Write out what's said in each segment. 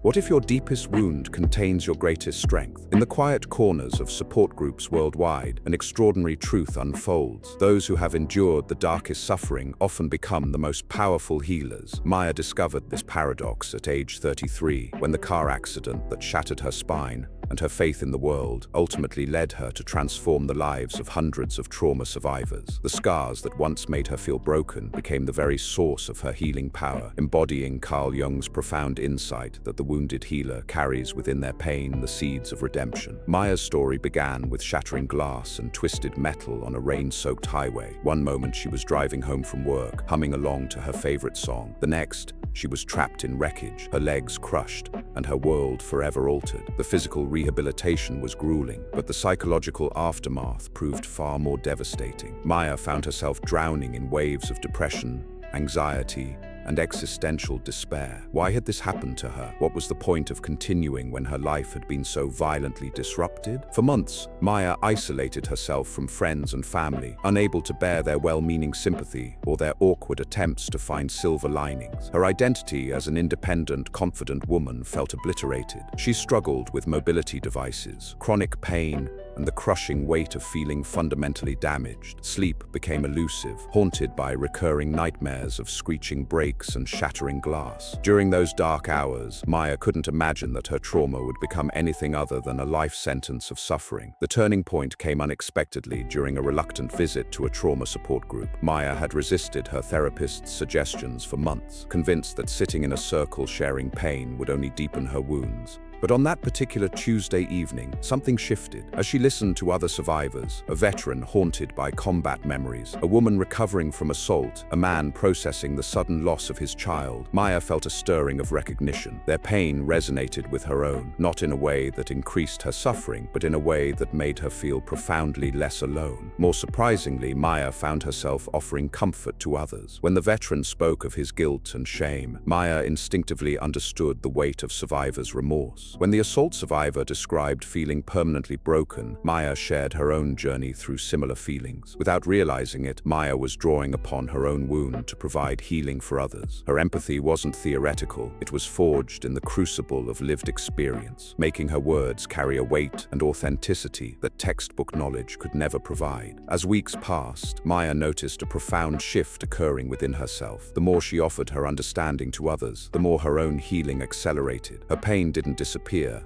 What if your deepest wound contains your greatest strength? In the quiet corners of support groups worldwide, an extraordinary truth unfolds. Those who have endured the darkest suffering often become the most powerful healers. Maya discovered this paradox at age 33, when the car accident that shattered her spine and her faith in the world ultimately led her to transform the lives of hundreds of trauma survivors. The scars that once made her feel broken became the very source of her healing power, embodying Carl Jung's profound insight that the wounded healer carries within their pain the seeds of redemption. Maya's story began with shattering glass and twisted metal on a rain-soaked highway. One moment she was driving home from work, humming along to her favorite song. The next, she was trapped in wreckage, her legs crushed, and her world forever altered. The physical rehabilitation was grueling, but the psychological aftermath proved far more devastating. Maya found herself drowning in waves of depression, anxiety, and existential despair. Why had this happened to her? What was the point of continuing when her life had been so violently disrupted? For months, Maya isolated herself from friends and family, unable to bear their well-meaning sympathy or their awkward attempts to find silver linings. Her identity as an independent, confident woman felt obliterated. She struggled with mobility devices, chronic pain, and the crushing weight of feeling fundamentally damaged. Sleep became elusive, haunted by recurring nightmares of screeching brakes and shattering glass. During those dark hours, Maya couldn't imagine that her trauma would become anything other than a life sentence of suffering. The turning point came unexpectedly during a reluctant visit to a trauma support group. Maya had resisted her therapist's suggestions for months, convinced that sitting in a circle sharing pain would only deepen her wounds. But on that particular Tuesday evening, something shifted. As she listened to other survivors, a veteran haunted by combat memories, a woman recovering from assault, a man processing the sudden loss of his child, Maya felt a stirring of recognition. Their pain resonated with her own, not in a way that increased her suffering, but in a way that made her feel profoundly less alone. More surprisingly, Maya found herself offering comfort to others. When the veteran spoke of his guilt and shame, Maya instinctively understood the weight of survivors' remorse. When the assault survivor described feeling permanently broken, Maya shared her own journey through similar feelings. Without realizing it, Maya was drawing upon her own wound to provide healing for others. Her empathy wasn't theoretical, it was forged in the crucible of lived experience, making her words carry a weight and authenticity that textbook knowledge could never provide. As weeks passed, Maya noticed a profound shift occurring within herself. The more she offered her understanding to others, the more her own healing accelerated. Her pain didn't disappear,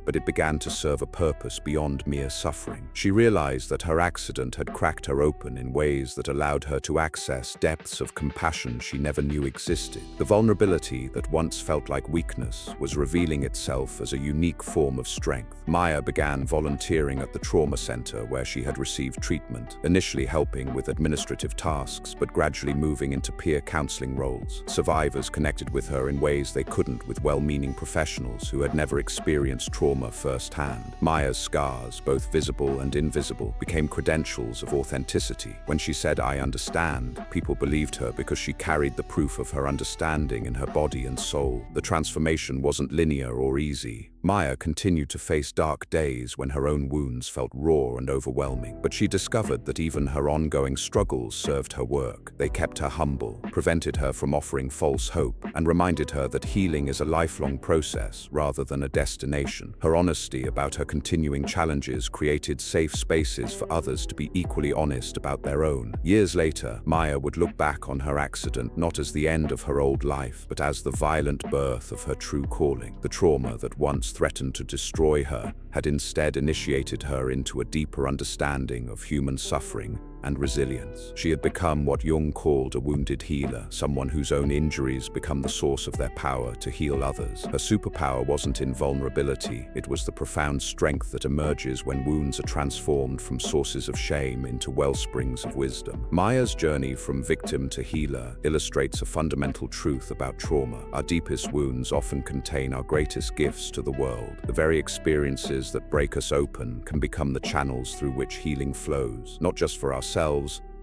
but it began to serve a purpose beyond mere suffering. She realized that her accident had cracked her open in ways that allowed her to access depths of compassion she never knew existed. The vulnerability that once felt like weakness was revealing itself as a unique form of strength. Maya began volunteering at the trauma center where she had received treatment, initially helping with administrative tasks, but gradually moving into peer counseling roles. Survivors connected with her in ways they couldn't with well-meaning professionals who had never experienced trauma firsthand. Maya's scars, both visible and invisible, became credentials of authenticity. When she said, "I understand," people believed her because she carried the proof of her understanding in her body and soul. The transformation wasn't linear or easy. Maya continued to face dark days when her own wounds felt raw and overwhelming, but she discovered that even her ongoing struggles served her work. They kept her humble, prevented her from offering false hope, and reminded her that healing is a lifelong process rather than a destination. Her honesty about her continuing challenges created safe spaces for others to be equally honest about their own. Years later, Maya would look back on her accident not as the end of her old life, but as the violent birth of her true calling. The trauma that once threatened to destroy her had instead initiated her into a deeper understanding of human suffering and resilience. She had become what Jung called a wounded healer, someone whose own injuries become the source of their power to heal others. Her superpower wasn't in vulnerability, it was the profound strength that emerges when wounds are transformed from sources of shame into wellsprings of wisdom. Maya's journey from victim to healer illustrates a fundamental truth about trauma. Our deepest wounds often contain our greatest gifts to the world. The very experiences that break us open can become the channels through which healing flows, not just for ourselves,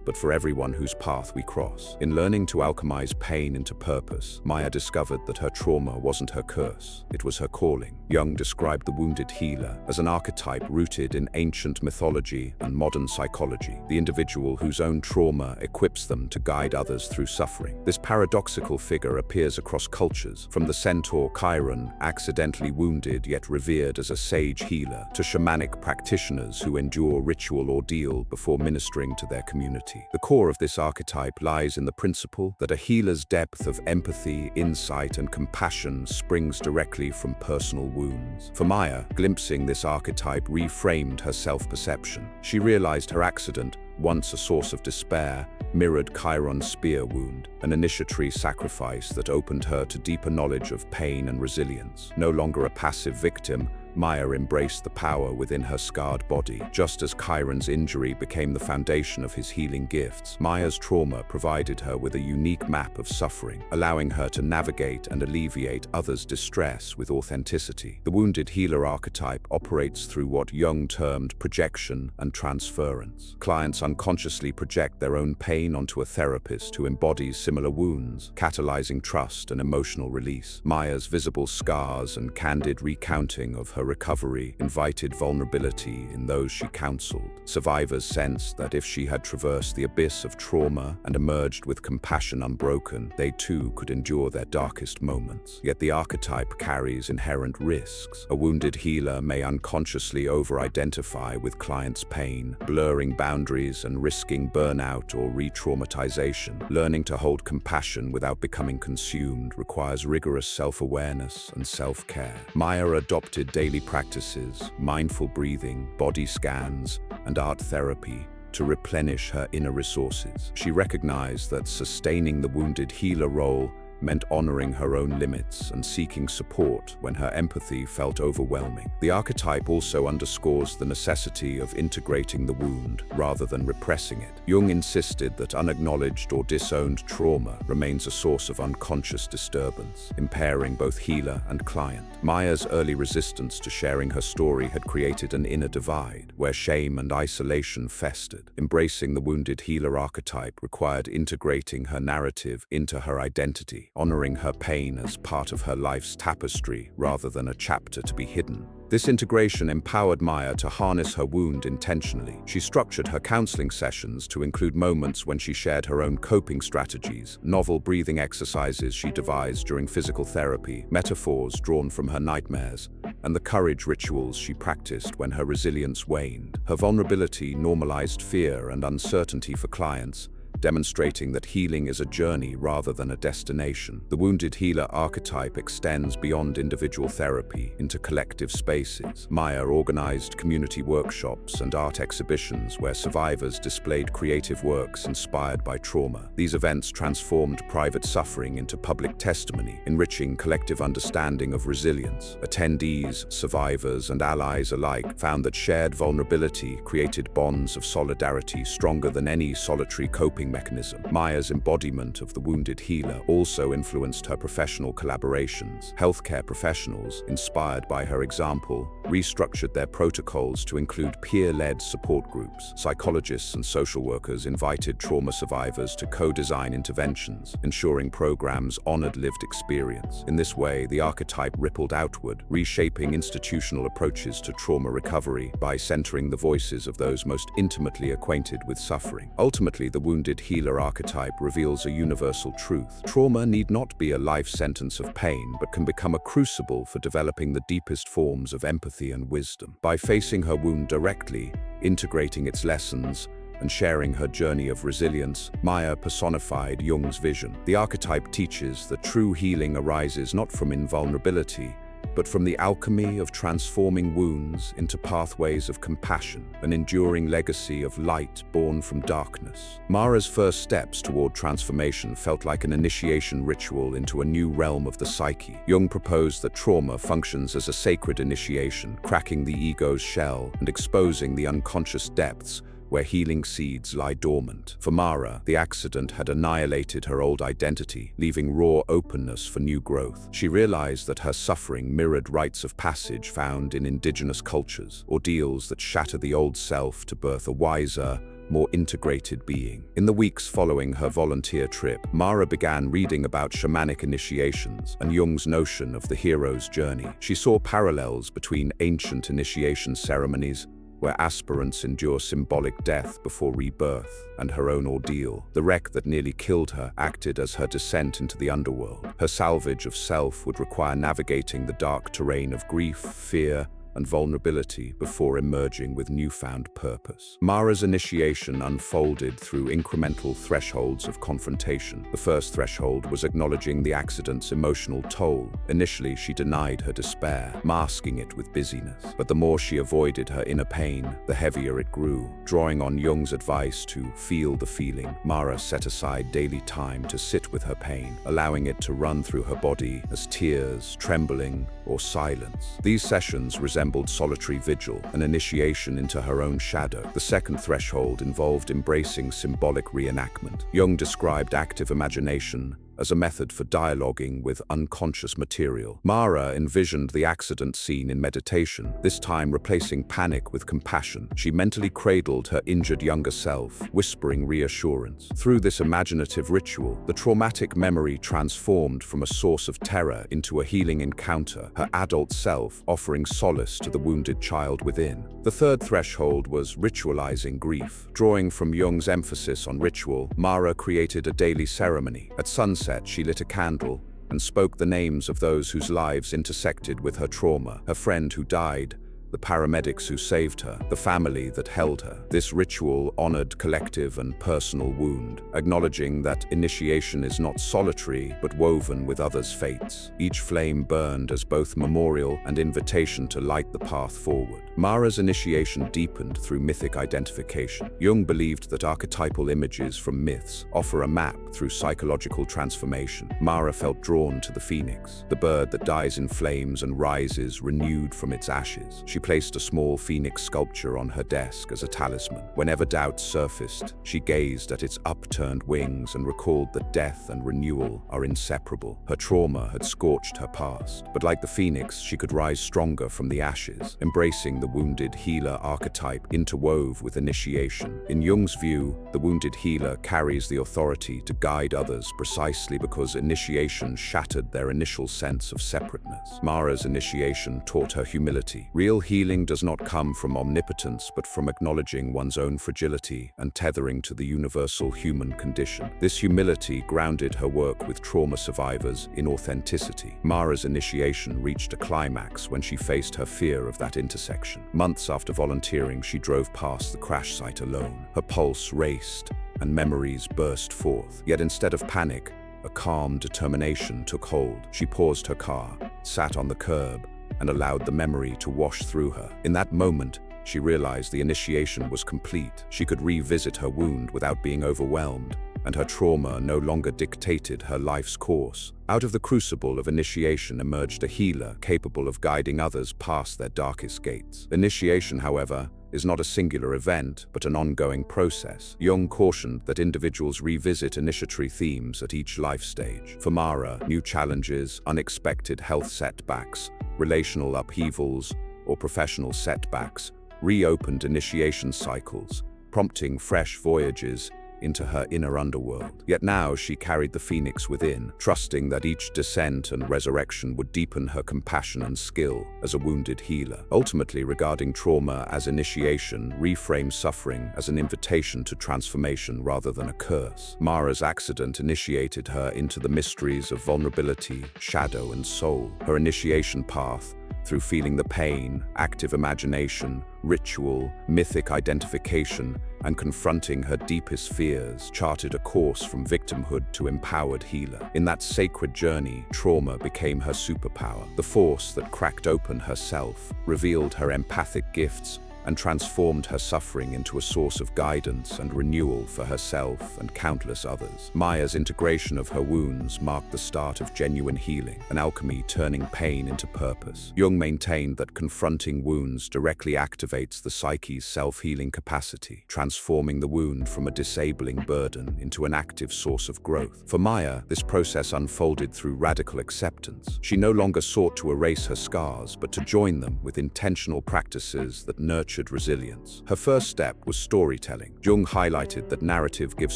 but for everyone whose path we cross. In learning to alchemize pain into purpose, Maya discovered that her trauma wasn't her curse, it was her calling. Jung described the wounded healer as an archetype rooted in ancient mythology and modern psychology, the individual whose own trauma equips them to guide others through suffering. This paradoxical figure appears across cultures, from the centaur Chiron, accidentally wounded yet revered as a sage healer, to shamanic practitioners who endure ritual ordeal before ministering to their community. The core of this archetype lies in the principle that a healer's depth of empathy, insight, and compassion springs directly from personal wounds. For Maya, glimpsing this archetype reframed her self-perception. She realized her accident, once a source of despair, mirrored Chiron's spear wound, an initiatory sacrifice that opened her to deeper knowledge of pain and resilience. No longer a passive victim, Maya embraced the power within her scarred body. Just as Chiron's injury became the foundation of his healing gifts, Maya's trauma provided her with a unique map of suffering, allowing her to navigate and alleviate others' distress with authenticity. The wounded healer archetype operates through what Jung termed projection and transference. Clients unconsciously project their own pain onto a therapist who embodies similar wounds, catalyzing trust and emotional release. Maya's visible scars and candid recounting of her recovery invited vulnerability in those she counseled. Survivors sensed that if she had traversed the abyss of trauma and emerged with compassion unbroken, they too could endure their darkest moments. Yet the archetype carries inherent risks. A wounded healer may unconsciously over-identify with clients' pain, blurring boundaries and risking burnout or re-traumatization. Learning to hold compassion without becoming consumed requires rigorous self-awareness and self-care. Maya adopted daily practices, mindful breathing, body scans, and art therapy to replenish her inner resources. She recognized that sustaining the wounded healer role meant honoring her own limits and seeking support when her empathy felt overwhelming. The archetype also underscores the necessity of integrating the wound rather than repressing it. Jung insisted that unacknowledged or disowned trauma remains a source of unconscious disturbance, impairing both healer and client. Maya's early resistance to sharing her story had created an inner divide, where shame and isolation festered. Embracing the wounded healer archetype required integrating her narrative into her identity, honoring her pain as part of her life's tapestry rather than a chapter to be hidden. This integration empowered Maya to harness her wound intentionally. She structured her counseling sessions to include moments when she shared her own coping strategies, novel breathing exercises she devised during physical therapy, metaphors drawn from her nightmares, and the courage rituals she practiced when her resilience waned. Her vulnerability normalized fear and uncertainty for clients, demonstrating that healing is a journey rather than a destination. The wounded healer archetype extends beyond individual therapy into collective spaces. Maya organized community workshops and art exhibitions where survivors displayed creative works inspired by trauma. These events transformed private suffering into public testimony, enriching collective understanding of resilience. Attendees, survivors, and allies alike found that shared vulnerability created bonds of solidarity stronger than any solitary coping mechanism. Maya's embodiment of the wounded healer also influenced her professional collaborations. Healthcare professionals, inspired by her example, restructured their protocols to include peer-led support groups. Psychologists and social workers invited trauma survivors to co-design interventions, ensuring programs honored lived experience. In this way, the archetype rippled outward, reshaping institutional approaches to trauma recovery by centering the voices of those most intimately acquainted with suffering. Ultimately, the wounded healer archetype reveals a universal truth. Trauma need not be a life sentence of pain, but can become a crucible for developing the deepest forms of empathy and wisdom. By facing her wound directly, integrating its lessons, and sharing her journey of resilience, Maya personified Jung's vision. The archetype teaches that true healing arises not from invulnerability, but from the alchemy of transforming wounds into pathways of compassion, an enduring legacy of light born from darkness. Maya's first steps toward transformation felt like an initiation ritual into a new realm of the psyche. Jung proposed that trauma functions as a sacred initiation, cracking the ego's shell and exposing the unconscious depths where healing seeds lie dormant. For Mara, the accident had annihilated her old identity, leaving raw openness for new growth. She realized that her suffering mirrored rites of passage found in indigenous cultures, ordeals that shatter the old self to birth a wiser, more integrated being. In the weeks following her volunteer trip, Mara began reading about shamanic initiations and Jung's notion of the hero's journey. She saw parallels between ancient initiation ceremonies, where aspirants endure symbolic death before rebirth, and her own ordeal. The wreck that nearly killed her acted as her descent into the underworld. Her salvage of self would require navigating the dark terrain of grief, fear, and vulnerability before emerging with newfound purpose. Mara's initiation unfolded through incremental thresholds of confrontation. The first threshold was acknowledging the accident's emotional toll. Initially, she denied her despair, masking it with busyness. But the more she avoided her inner pain, the heavier it grew. Drawing on Jung's advice to feel the feeling, Mara set aside daily time to sit with her pain, allowing it to run through her body as tears, trembling, or silence. These sessions resembled solitary vigil, an initiation into her own shadow. The second threshold involved embracing symbolic reenactment. Jung described active imagination as a method for dialoguing with unconscious material. Mara envisioned the accident scene in meditation, this time replacing panic with compassion. She mentally cradled her injured younger self, whispering reassurance. Through this imaginative ritual, the traumatic memory transformed from a source of terror into a healing encounter, her adult self offering solace to the wounded child within. The third threshold was ritualizing grief. Drawing from Jung's emphasis on ritual, Mara created a daily ceremony. At sunset, she lit a candle and spoke the names of those whose lives intersected with her trauma: her friend who died, the paramedics who saved her, the family that held her. This ritual honored collective and personal wound, acknowledging that initiation is not solitary but woven with others' fates. Each flame burned as both memorial and invitation to light the path forward. Mara's initiation deepened through mythic identification. Jung believed that archetypal images from myths offer a map through psychological transformation. Mara felt drawn to the phoenix, the bird that dies in flames and rises renewed from its ashes. She placed a small phoenix sculpture on her desk as a talisman. Whenever doubts surfaced, she gazed at its upturned wings and recalled that death and renewal are inseparable. Her trauma had scorched her past, but like the phoenix, she could rise stronger from the ashes. Embracing the wounded healer archetype interwove with initiation. In Jung's view, the wounded healer carries the authority to guide others precisely because initiation shattered their initial sense of separateness. Mara's initiation taught her humility. Real healing does not come from omnipotence, but from acknowledging one's own fragility and tethering to the universal human condition. This humility grounded her work with trauma survivors in authenticity. Mara's initiation reached a climax when she faced her fear of that intersection. Months after volunteering, she drove past the crash site alone. Her pulse raced and memories burst forth. Yet instead of panic, a calm determination took hold. She paused her car, sat on the curb, and allowed the memory to wash through her. In that moment, she realized the initiation was complete. She could revisit her wound without being overwhelmed, and her trauma no longer dictated her life's course. Out of the crucible of initiation emerged a healer capable of guiding others past their darkest gates. Initiation, however, is not a singular event, but an ongoing process. Jung cautioned that individuals revisit initiatory themes at each life stage. For Mara, new challenges, unexpected health setbacks, relational upheavals, or professional setbacks reopened initiation cycles, prompting fresh voyages into her inner underworld. Yet now she carried the phoenix within, trusting that each descent and resurrection would deepen her compassion and skill as a wounded healer. Ultimately, regarding trauma as initiation, reframe suffering as an invitation to transformation rather than a curse. Mara's accident initiated her into the mysteries of vulnerability, shadow, and soul. Her initiation path, through feeling the pain, active imagination, ritual, mythic identification, and confronting her deepest fears, charted a course from victimhood to empowered healer. In that sacred journey, trauma became her superpower, the force that cracked open herself, revealed her empathic gifts, and transformed her suffering into a source of guidance and renewal for herself and countless others. Maya's integration of her wounds marked the start of genuine healing, an alchemy turning pain into purpose. Jung maintained that confronting wounds directly activates the psyche's self-healing capacity, transforming the wound from a disabling burden into an active source of growth. For Maya, this process unfolded through radical acceptance. She no longer sought to erase her scars, but to join them with intentional practices that nurtured nurtured resilience. Her first step was storytelling. Jung highlighted that narrative gives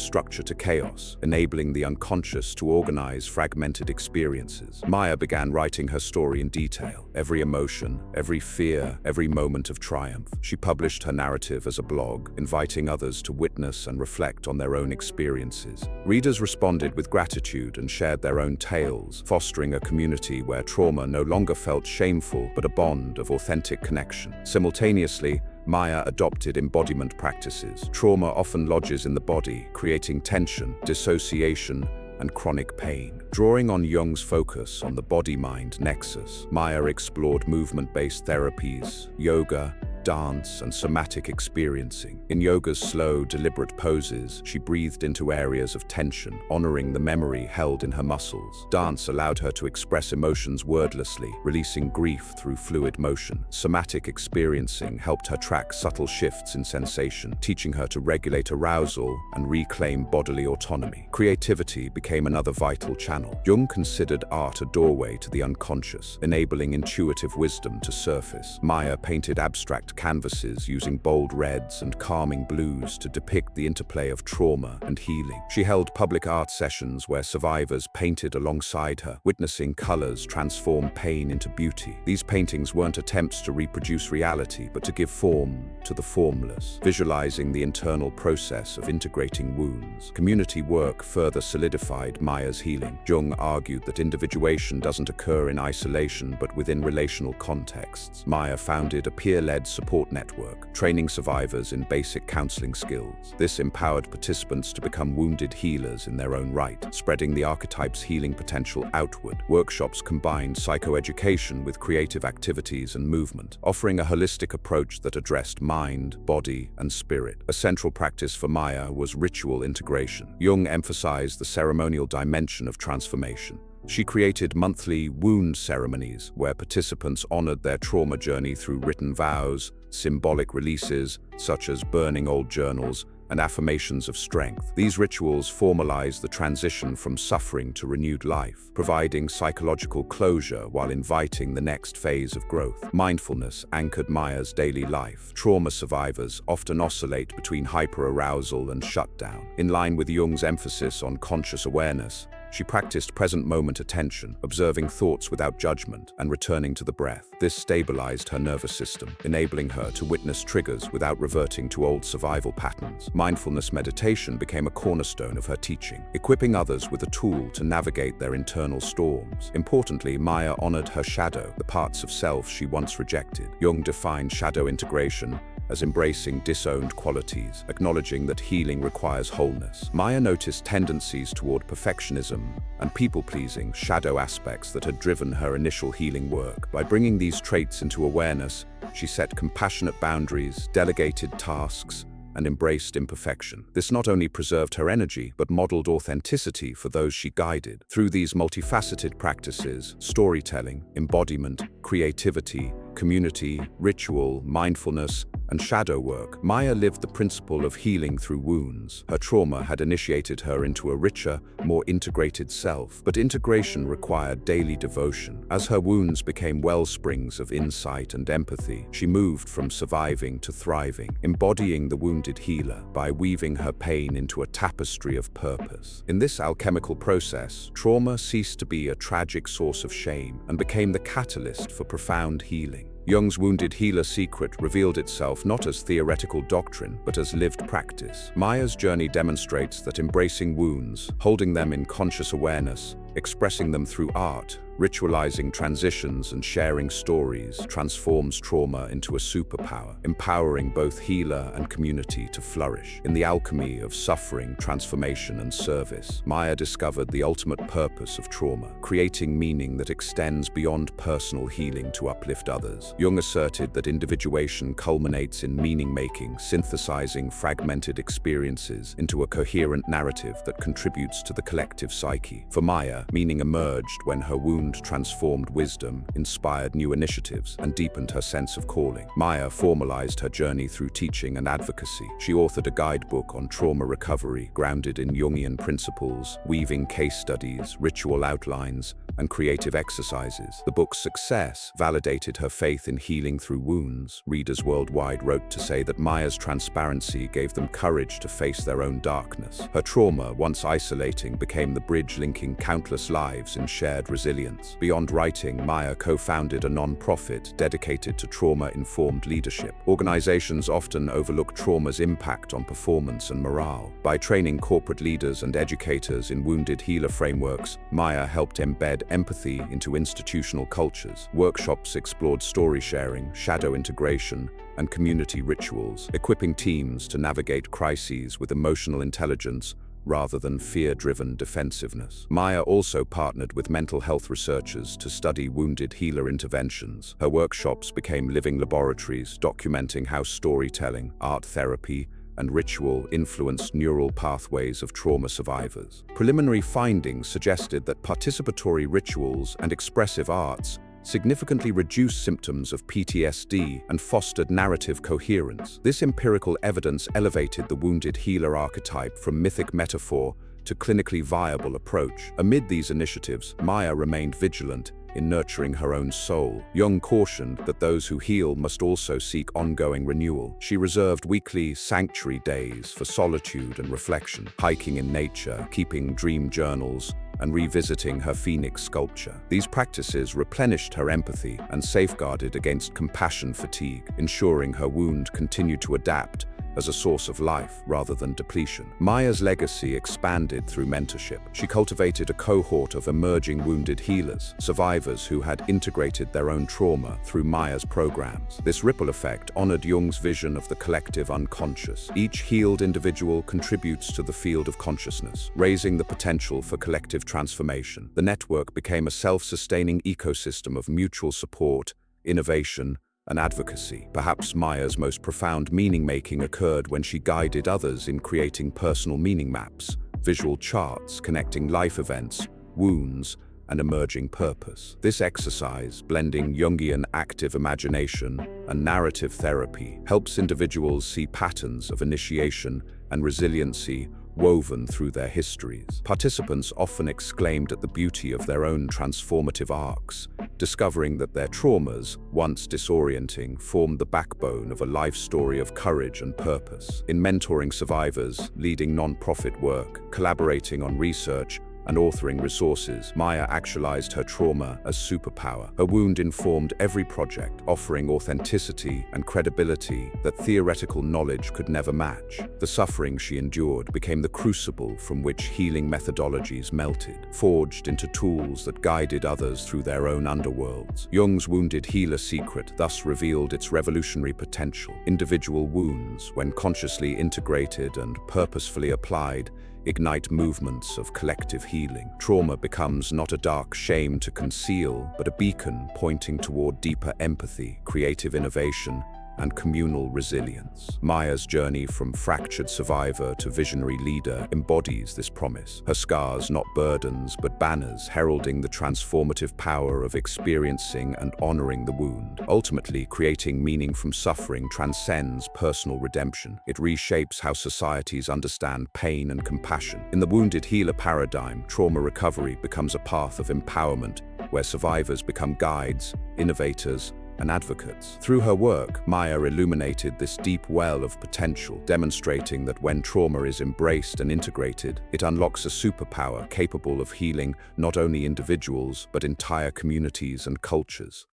structure to chaos, enabling the unconscious to organize fragmented experiences. Maya began writing her story in detail, every emotion, every fear, every moment of triumph. She published her narrative as a blog, inviting others to witness and reflect on their own experiences. Readers responded with gratitude and shared their own tales, fostering a community where trauma no longer felt shameful but a bond of authentic connection. Simultaneously, Maya adopted embodiment practices. Trauma often lodges in the body, creating tension, dissociation, and chronic pain. Drawing on Jung's focus on the body-mind nexus, Maya explored movement-based therapies, yoga, dance, and somatic experiencing. In yoga's slow, deliberate poses, she breathed into areas of tension, honoring the memory held in her muscles. Dance allowed her to express emotions wordlessly, releasing grief through fluid motion. Somatic experiencing helped her track subtle shifts in sensation, teaching her to regulate arousal and reclaim bodily autonomy. Creativity became another vital channel. Jung considered art a doorway to the unconscious, enabling intuitive wisdom to surface. Maya painted abstract canvases using bold reds and calming blues to depict the interplay of trauma and healing. She held public art sessions where survivors painted alongside her, witnessing colors transform pain into beauty. These paintings weren't attempts to reproduce reality, but to give form to the formless, visualizing the internal process of integrating wounds. Community work further solidified Maya's healing. Jung argued that individuation doesn't occur in isolation, but within relational contexts. Maya founded a peer-led support network, training survivors in basic counseling skills. This empowered participants to become wounded healers in their own right, spreading the archetype's healing potential outward. Workshops combined psychoeducation with creative activities and movement, offering a holistic approach that addressed mind, body, and spirit. A central practice for Maya was ritual integration. Jung emphasized the ceremonial dimension of transformation. She created monthly wound ceremonies where participants honored their trauma journey through written vows, symbolic releases, such as burning old journals, and affirmations of strength. These rituals formalized the transition from suffering to renewed life, providing psychological closure while inviting the next phase of growth. Mindfulness anchored Maya's daily life. Trauma survivors often oscillate between hyperarousal and shutdown. In line with Jung's emphasis on conscious awareness, she practiced present-moment attention, observing thoughts without judgment and returning to the breath. This stabilized her nervous system, enabling her to witness triggers without reverting to old survival patterns. Mindfulness meditation became a cornerstone of her teaching, equipping others with a tool to navigate their internal storms. Importantly, Maya honored her shadow, the parts of self she once rejected. Jung defined shadow integration as embracing disowned qualities, acknowledging that healing requires wholeness. Maya noticed tendencies toward perfectionism and people-pleasing, shadow aspects that had driven her initial healing work. By bringing these traits into awareness, she set compassionate boundaries, delegated tasks, and embraced imperfection. This not only preserved her energy, but modeled authenticity for those she guided. Through these multifaceted practices, storytelling, embodiment, creativity, community, ritual, mindfulness, and shadow work, Maya lived the principle of healing through wounds. Her trauma had initiated her into a richer, more integrated self, but integration required daily devotion. As her wounds became wellsprings of insight and empathy, she moved from surviving to thriving, embodying the wounded healer by weaving her pain into a tapestry of purpose. In this alchemical process, trauma ceased to be a tragic source of shame and became the catalyst for profound healing. Jung's wounded healer secret revealed itself not as theoretical doctrine, but as lived practice. Maya's journey demonstrates that embracing wounds, holding them in conscious awareness, expressing them through art, ritualizing transitions, and sharing stories transforms trauma into a superpower, empowering both healer and community to flourish. In the alchemy of suffering, transformation, and service, Maya discovered the ultimate purpose of trauma, creating meaning that extends beyond personal healing to uplift others. Jung asserted that individuation culminates in meaning-making, synthesizing fragmented experiences into a coherent narrative that contributes to the collective psyche. For Maya, meaning emerged when her wounds wound transformed wisdom, inspired new initiatives, and deepened her sense of calling. Maya formalized her journey through teaching and advocacy. She authored a guidebook on trauma recovery, grounded in Jungian principles, weaving case studies, ritual outlines, and creative exercises. The book's success validated her faith in healing through wounds. Readers worldwide wrote to say that Maya's transparency gave them courage to face their own darkness. Her trauma, once isolating, became the bridge linking countless lives in shared resilience. Beyond writing, Maya co-founded a non-profit dedicated to trauma-informed leadership. Organizations often overlook trauma's impact on performance and morale. By training corporate leaders and educators in wounded healer frameworks, Maya helped embed empathy into institutional cultures. Workshops explored story sharing, shadow integration, and community rituals, equipping teams to navigate crises with emotional intelligence rather than fear-driven defensiveness. Maya also partnered with mental health researchers to study wounded healer interventions. Her workshops became living laboratories, documenting how storytelling, art therapy, and ritual influenced neural pathways of trauma survivors. Preliminary findings suggested that participatory rituals and expressive arts significantly reduced symptoms of PTSD and fostered narrative coherence. This empirical evidence elevated the wounded healer archetype from mythic metaphor to clinically viable approach. Amid these initiatives, Maya remained vigilant in nurturing her own soul. Jung cautioned that those who heal must also seek ongoing renewal. She reserved weekly sanctuary days for solitude and reflection, hiking in nature, keeping dream journals, and revisiting her phoenix sculpture. These practices replenished her empathy and safeguarded against compassion fatigue, ensuring her wound continued to adapt as a source of life rather than depletion. Maya's legacy expanded through mentorship. She cultivated a cohort of emerging wounded healers, survivors who had integrated their own trauma through Maya's programs. This ripple effect honored Jung's vision of the collective unconscious. Each healed individual contributes to the field of consciousness, raising the potential for collective transformation. The network became a self-sustaining ecosystem of mutual support, innovation, and advocacy. Perhaps Maya's most profound meaning-making occurred when she guided others in creating personal meaning maps, visual charts connecting life events, wounds, and emerging purpose. This exercise, blending Jungian active imagination and narrative therapy, helps individuals see patterns of initiation and resiliency woven through their histories. Participants often exclaimed at the beauty of their own transformative arcs, discovering that their traumas, once disorienting, formed the backbone of a life story of courage and purpose. In mentoring survivors, leading non-profit work, collaborating on research, and authoring resources, Maya actualized her trauma as superpower. Her wound informed every project, offering authenticity and credibility that theoretical knowledge could never match. The suffering she endured became the crucible from which healing methodologies melted, forged into tools that guided others through their own underworlds. Jung's wounded healer secret thus revealed its revolutionary potential. Individual wounds, when consciously integrated and purposefully applied, ignite movements of collective healing. Trauma becomes not a dark shame to conceal, but a beacon pointing toward deeper empathy, creative innovation, and communal resilience. Maya's journey from fractured survivor to visionary leader embodies this promise. Her scars, not burdens, but banners, heralding the transformative power of experiencing and honoring the wound. Ultimately, creating meaning from suffering transcends personal redemption. It reshapes how societies understand pain and compassion. In the wounded healer paradigm, trauma recovery becomes a path of empowerment, where survivors become guides, innovators, and advocates. Through her work, Maya illuminated this deep well of potential, demonstrating that when trauma is embraced and integrated, it unlocks a superpower capable of healing not only individuals, but entire communities and cultures.